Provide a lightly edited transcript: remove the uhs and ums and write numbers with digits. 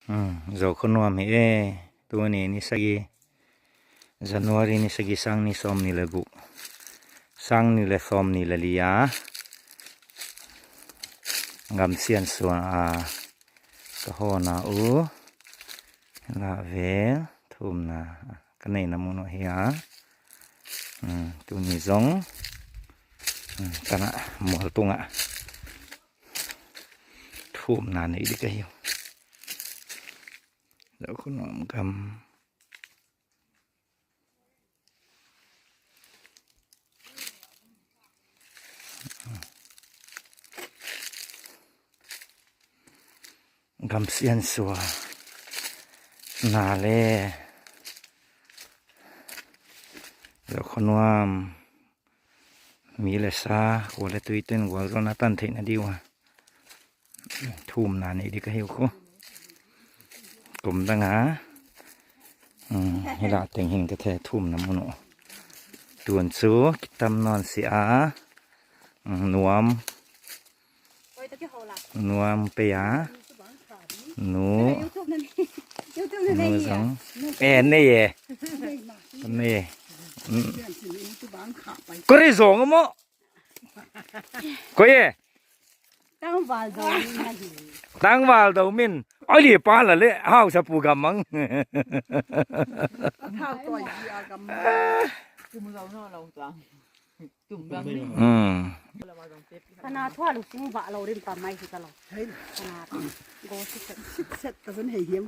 zo khonwa mi tu ni sagi Januari ni sagi sang ni som ni lebu sang ni le som ni lelia ngam sian suan ka hona u la ve thum na kanai namuno hia tu ni zong kana mol tunga thum na ni di ka hiuแล้วคุณหอมกำเสียนสัวนาเล่แล้วคุณว่ามีเลซ่าหัวเลตุยเต้นหัวโรนาตันเทนดีวะทุ่มนานี่ดีก็หิวคู่กลมตั้งหาให้ละแต่งหิงกระแททุ่มน้ำมันตวนซูกิตำนอนเสียนวมเปียหนูสังนี่นี่ก็ได้ส่งมั้งก็ยังตั้งวาลดมินไอ้เหลี่ยป้าละเลยห้าวสะปูกำมังห้าวตัวใหญ่กำมังจุ่มเราเนาะเราจังจุ่มดังนี่ขนาดทั่วลูกซิงบะเราเรียนปลาไม้สิตลอดขนาดโกสิเสร็จแต่เป็นเหยเหี้ยม